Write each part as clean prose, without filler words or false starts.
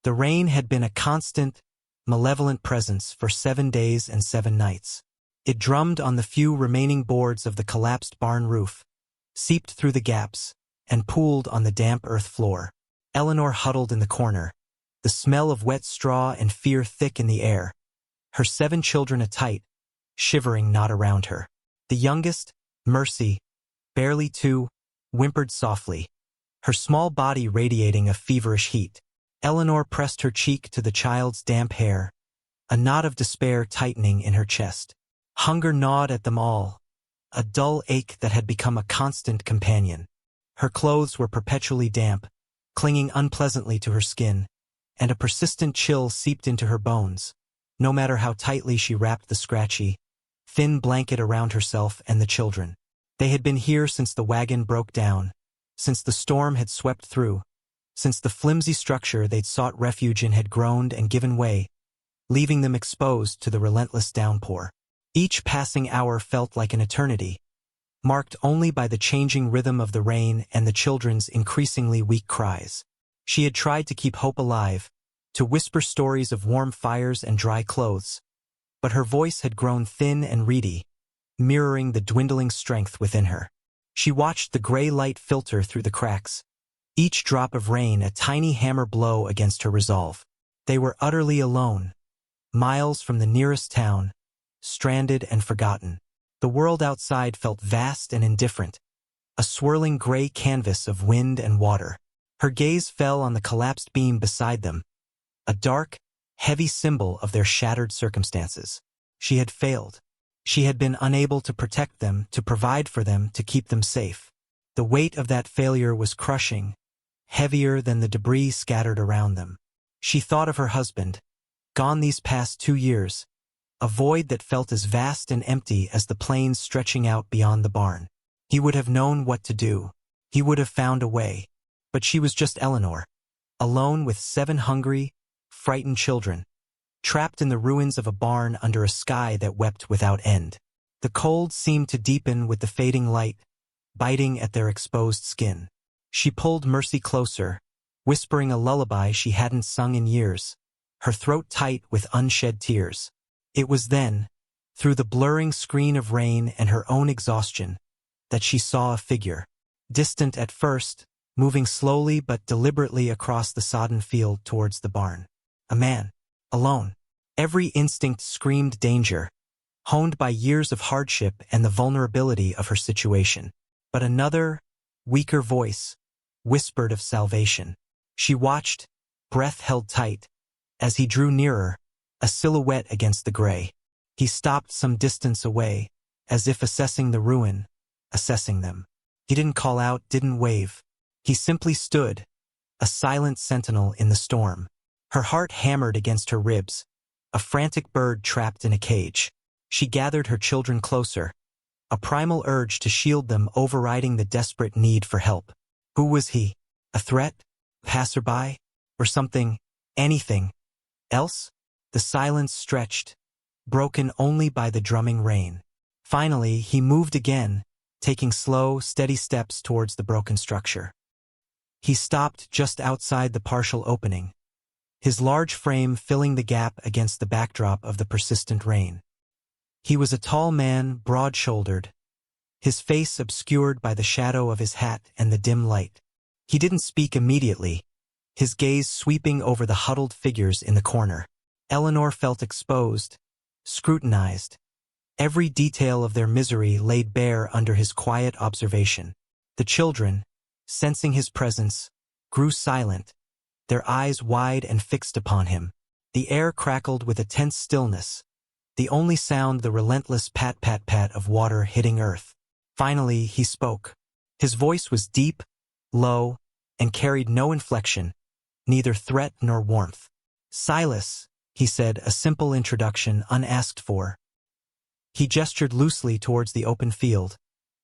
The rain had been a constant, malevolent presence for 7 days and 7 nights. It drummed on the few remaining boards of the collapsed barn roof, seeped through the gaps, and pooled on the damp earth floor. Eleanor huddled in the corner, the smell of wet straw and fear thick in the air, her 7 children a tight, shivering knot around her. The youngest, Mercy, barely 2, whimpered softly, her small body radiating a feverish heat. Eleanor pressed her cheek to the child's damp hair, a knot of despair tightening in her chest. Hunger gnawed at them all, a dull ache that had become a constant companion. Her clothes were perpetually damp, clinging unpleasantly to her skin, and a persistent chill seeped into her bones, no matter how tightly she wrapped the scratchy, thin blanket around herself and the children. They had been here since the wagon broke down, since the storm had swept through, since the flimsy structure they'd sought refuge in had groaned and given way, leaving them exposed to the relentless downpour. Each passing hour felt like an eternity, marked only by the changing rhythm of the rain and the children's increasingly weak cries. She had tried to keep hope alive, to whisper stories of warm fires and dry clothes, but her voice had grown thin and reedy, mirroring the dwindling strength within her. She watched the gray light filter through the cracks, each drop of rain a tiny hammer blow against her resolve. They were utterly alone, miles from the nearest town, stranded and forgotten. The world outside felt vast and indifferent, a swirling gray canvas of wind and water. Her gaze fell on the collapsed beam beside them, a dark, heavy symbol of their shattered circumstances. She had failed. She had been unable to protect them, to provide for them, to keep them safe. The weight of that failure was crushing, heavier than the debris scattered around them. She thought of her husband, gone these past 2 years, a void that felt as vast and empty as the plains stretching out beyond the barn. He would have known what to do. He would have found a way. But she was just Eleanor, alone with 7 hungry, frightened children, trapped in the ruins of a barn under a sky that wept without end. The cold seemed to deepen with the fading light, biting at their exposed skin. She pulled Mercy closer, whispering a lullaby she hadn't sung in years, her throat tight with unshed tears. It was then, through the blurring screen of rain and her own exhaustion, that she saw a figure, distant at first, moving slowly but deliberately across the sodden field towards the barn. A man, alone. Every instinct screamed danger, honed by years of hardship and the vulnerability of her situation. But another, weaker voice, whispered of salvation. She watched, breath held tight, as he drew nearer, a silhouette against the gray. He stopped some distance away, as if assessing the ruin, assessing them. He didn't call out, didn't wave. He simply stood, a silent sentinel in the storm. Her heart hammered against her ribs, a frantic bird trapped in a cage. She gathered her children closer, a primal urge to shield them overriding the desperate need for help. Who was he? A threat? Passerby? Or something, anything else? The silence stretched, broken only by the drumming rain. Finally, he moved again, taking slow, steady steps towards the broken structure. He stopped just outside the partial opening, his large frame filling the gap against the backdrop of the persistent rain. He was a tall man, broad-shouldered, his face obscured by the shadow of his hat and the dim light. He didn't speak immediately, his gaze sweeping over the huddled figures in the corner. Eleanor felt exposed, scrutinized, every detail of their misery laid bare under his quiet observation. The children, sensing his presence, grew silent, their eyes wide and fixed upon him. The air crackled with a tense stillness, the only sound the relentless pat-pat-pat of water hitting earth. Finally, he spoke. His voice was deep, low, and carried no inflection, neither threat nor warmth. "Silas," he said, a simple introduction unasked for. He gestured loosely towards the open field,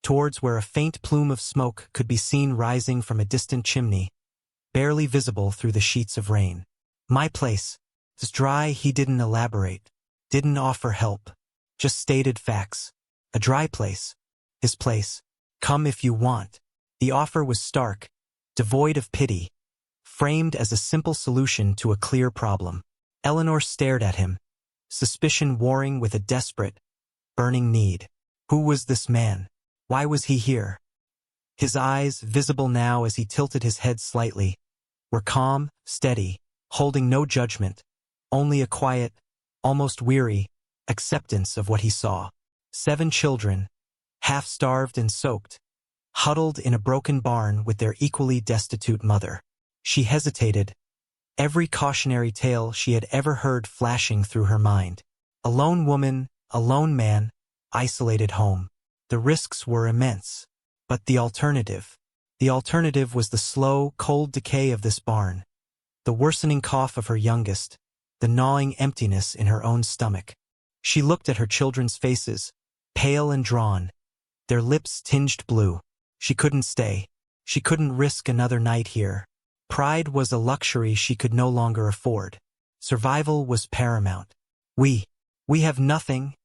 towards where a faint plume of smoke could be seen rising from a distant chimney, barely visible through the sheets of rain. "My place." It was dry. He didn't elaborate, didn't offer help, just stated facts. A dry place. His place. Come if you want. The offer was stark, devoid of pity, framed as a simple solution to a clear problem. Eleanor stared at him, suspicion warring with a desperate, burning need. Who was this man? Why was he here? His eyes, visible now as he tilted his head slightly, were calm, steady, holding no judgment, only a quiet, almost weary, acceptance of what he saw. 7 children, half-starved and soaked, huddled in a broken barn with their equally destitute mother. She hesitated, every cautionary tale she had ever heard flashing through her mind. A lone woman, a lone man, isolated home. The risks were immense. But the alternative? The alternative was the slow, cold decay of this barn, the worsening cough of her youngest, the gnawing emptiness in her own stomach. She looked at her children's faces, pale and drawn, their lips tinged blue. She couldn't stay. She couldn't risk another night here. Pride was a luxury she could no longer afford. Survival was paramount. We have nothing,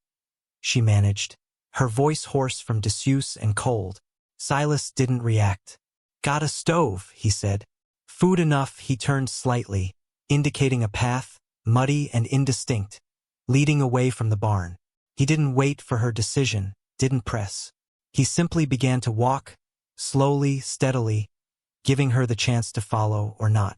she managed, her voice hoarse from disuse and cold. Silas didn't react. Got a stove, he said. Food enough. He turned slightly, indicating a path, muddy and indistinct, leading away from the barn. He didn't wait for her decision, didn't press. He simply began to walk, slowly, steadily, giving her the chance to follow or not.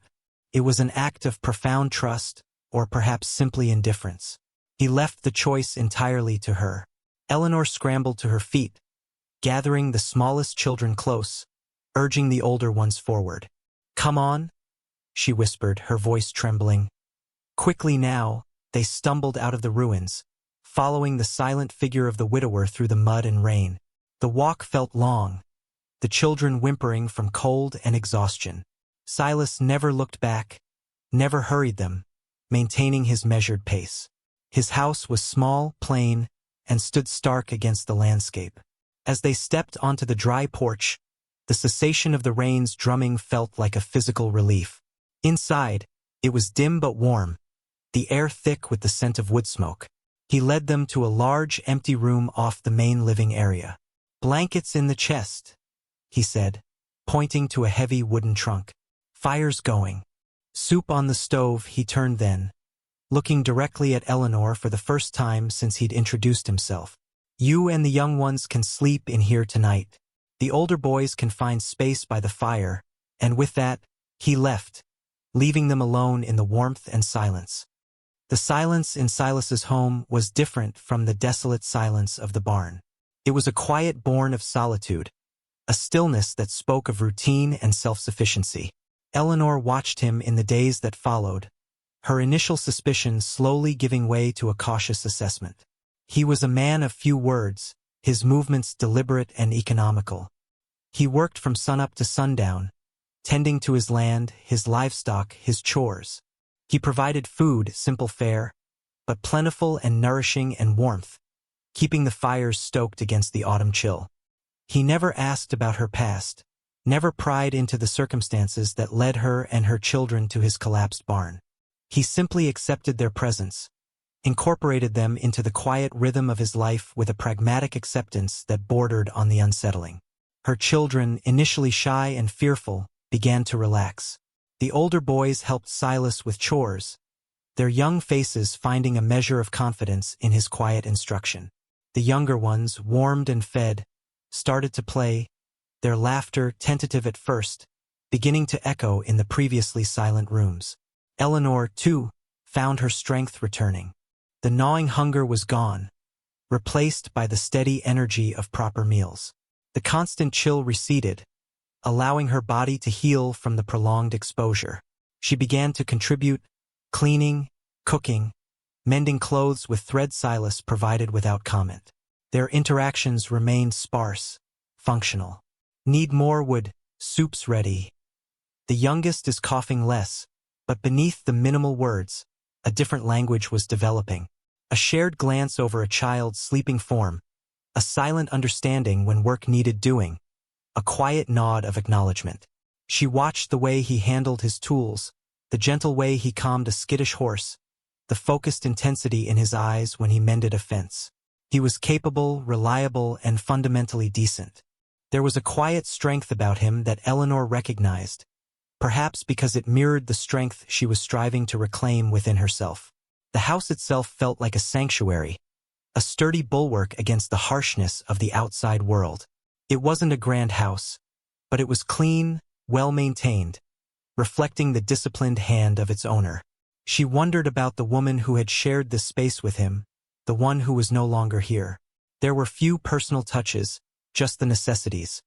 It was an act of profound trust, or perhaps simply indifference. He left the choice entirely to her. Eleanor scrambled to her feet, gathering the smallest children close, urging the older ones forward. Come on, she whispered, her voice trembling. Quickly now, they stumbled out of the ruins, following the silent figure of the widower through the mud and rain. The walk felt long, the children whimpering from cold and exhaustion. Silas never looked back, never hurried them, maintaining his measured pace. His house was small, plain, and stood stark against the landscape. As they stepped onto the dry porch, the cessation of the rain's drumming felt like a physical relief. Inside, it was dim but warm, the air thick with the scent of wood smoke. He led them to a large, empty room off the main living area. Blankets in the chest, he said, pointing to a heavy wooden trunk. Fire's going. Soup on the stove. He turned then, looking directly at Eleanor for the first time since he'd introduced himself. You and the young ones can sleep in here tonight. The older boys can find space by the fire, and with that, he left, leaving them alone in the warmth and silence. The silence in Silas's home was different from the desolate silence of the barn. It was a quiet born of solitude, a stillness that spoke of routine and self-sufficiency. Eleanor watched him in the days that followed, her initial suspicion slowly giving way to a cautious assessment. He was a man of few words, his movements deliberate and economical. He worked from sunup to sundown, tending to his land, his livestock, his chores. He provided food, simple fare, but plentiful and nourishing and warmth, keeping the fires stoked against the autumn chill. He never asked about her past, never pried into the circumstances that led her and her children to his collapsed barn. He simply accepted their presence, incorporated them into the quiet rhythm of his life with a pragmatic acceptance that bordered on the unsettling. Her children, initially shy and fearful, began to relax. The older boys helped Silas with chores, their young faces finding a measure of confidence in his quiet instruction. The younger ones, warmed and fed, started to play, their laughter, tentative at first, beginning to echo in the previously silent rooms. Eleanor, too, found her strength returning. The gnawing hunger was gone, replaced by the steady energy of proper meals. The constant chill receded, allowing her body to heal from the prolonged exposure. She began to contribute, cleaning, cooking, mending clothes with thread Silas provided without comment. Their interactions remained sparse, functional. Need more wood, soup's ready. The youngest is coughing less, but beneath the minimal words, a different language was developing. A shared glance over a child's sleeping form, a silent understanding when work needed doing, a quiet nod of acknowledgement. She watched the way he handled his tools, the gentle way he calmed a skittish horse, the focused intensity in his eyes when he mended a fence. He was capable, reliable, and fundamentally decent. There was a quiet strength about him that Eleanor recognized, perhaps because it mirrored the strength she was striving to reclaim within herself. The house itself felt like a sanctuary, a sturdy bulwark against the harshness of the outside world. It wasn't a grand house, but it was clean, well-maintained, reflecting the disciplined hand of its owner. She wondered about the woman who had shared this space with him, the one who was no longer here. There were few personal touches, just the necessities.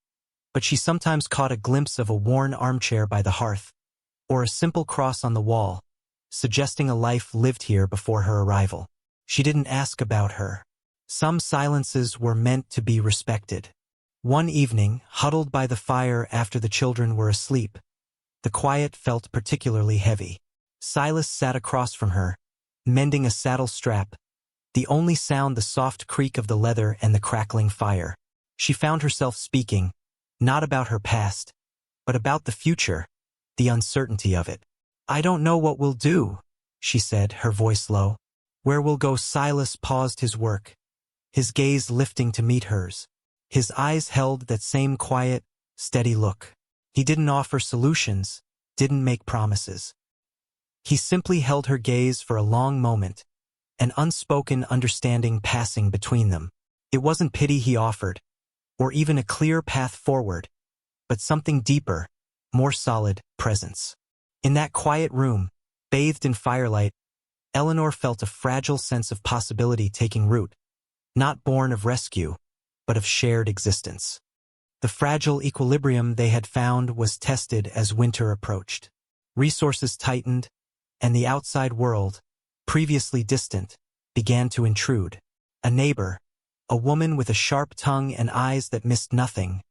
But she sometimes caught a glimpse of a worn armchair by the hearth, or a simple cross on the wall, suggesting a life lived here before her arrival. She didn't ask about her. Some silences were meant to be respected. One evening, huddled by the fire after the children were asleep, the quiet felt particularly heavy. Silas sat across from her, mending a saddle strap, the only sound the soft creak of the leather and the crackling fire. She found herself speaking, not about her past, but about the future, the uncertainty of it. "I don't know what we'll do," she said, her voice low. "Where we'll go." Silas paused his work, his gaze lifting to meet hers. His eyes held that same quiet, steady look. He didn't offer solutions, didn't make promises. He simply held her gaze for a long moment, an unspoken understanding passing between them. It wasn't pity he offered, or even a clear path forward, but something deeper, more solid, presence. In that quiet room, bathed in firelight, Eleanor felt a fragile sense of possibility taking root, not born of rescue, but of shared existence. The fragile equilibrium they had found was tested as winter approached. Resources tightened, and the outside world, previously distant, began to intrude. A neighbor, a woman with a sharp tongue and eyes that missed nothing,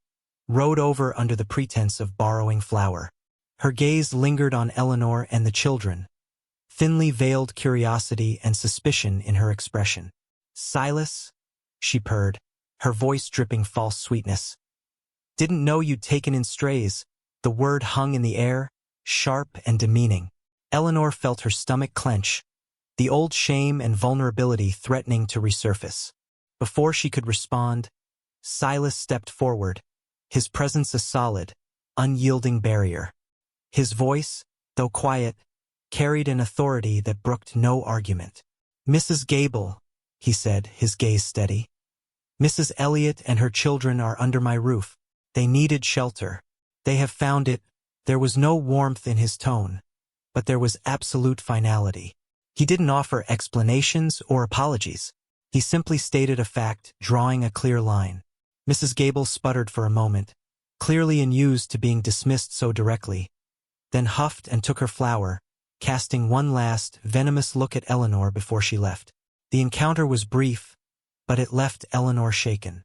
rode over under the pretense of borrowing flour. Her gaze lingered on Eleanor and the children, thinly veiled curiosity and suspicion in her expression. "Silas," she purred, her voice dripping false sweetness. "Didn't know you'd taken in strays." The word hung in the air, sharp and demeaning. Eleanor felt her stomach clench, the old shame and vulnerability threatening to resurface. Before she could respond, Silas stepped forward, his presence a solid, unyielding barrier. His voice, though quiet, carried an authority that brooked no argument. "Mrs. Gable," he said, his gaze steady. "Mrs. Elliot and her children are under my roof. They needed shelter. They have found it." There was no warmth in his tone, but there was absolute finality. He didn't offer explanations or apologies. He simply stated a fact, drawing a clear line. Mrs. Gable sputtered for a moment, clearly unused to being dismissed so directly, then huffed and took her flower, casting one last, venomous look at Eleanor before she left. The encounter was brief, but it left Eleanor shaken.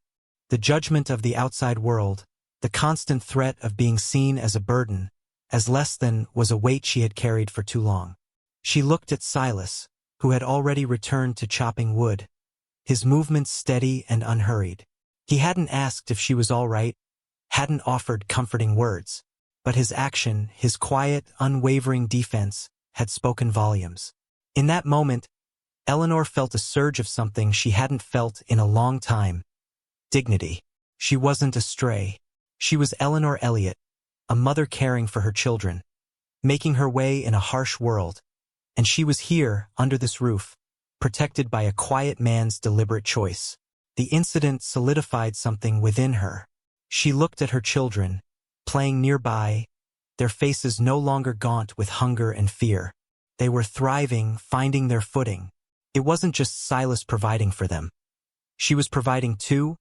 The judgment of the outside world, the constant threat of being seen as a burden, as less than, was a weight she had carried for too long. She looked at Silas, who had already returned to chopping wood, his movements steady and unhurried. He hadn't asked if she was all right, hadn't offered comforting words, but his action, his quiet, unwavering defense, had spoken volumes. In that moment, Eleanor felt a surge of something she hadn't felt in a long time: dignity. She wasn't a stray. She was Eleanor Elliot, a mother caring for her children, making her way in a harsh world, and she was here, under this roof, protected by a quiet man's deliberate choice. The incident solidified something within her. She looked at her children, playing nearby, their faces no longer gaunt with hunger and fear. They were thriving, finding their footing. It wasn't just Silas providing for them. She was providing too,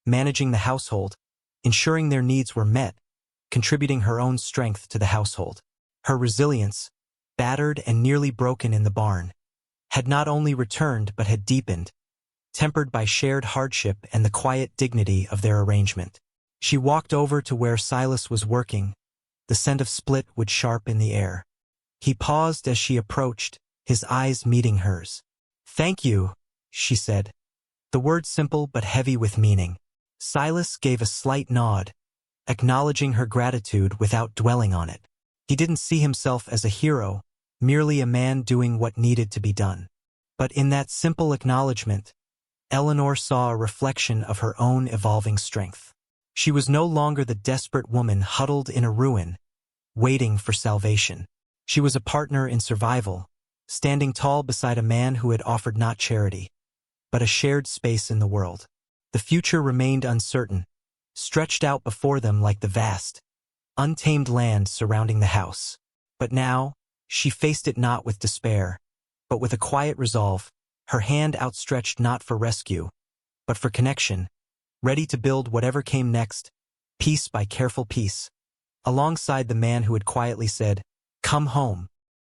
managing the household, ensuring their needs were met, contributing her own strength to the household. Her resilience, battered and nearly broken in the barn, had not only returned but had deepened, tempered by shared hardship and the quiet dignity of their arrangement. She walked over to where Silas was working, the scent of split wood sharp in the air. He paused as she approached, his eyes meeting hers. "Thank you," she said, the word simple but heavy with meaning. Silas gave a slight nod, acknowledging her gratitude without dwelling on it. He didn't see himself as a hero, merely a man doing what needed to be done. But in that simple acknowledgement, Eleanor saw a reflection of her own evolving strength. She was no longer the desperate woman huddled in a ruin, waiting for salvation. She was a partner in survival, standing tall beside a man who had offered not charity, but a shared space in the world. The future remained uncertain, stretched out before them like the vast, untamed land surrounding the house. But now, she faced it not with despair, but with a quiet resolve, her hand outstretched not for rescue, but for connection, ready to build whatever came next, piece by careful piece, alongside the man who had quietly said, "Come home."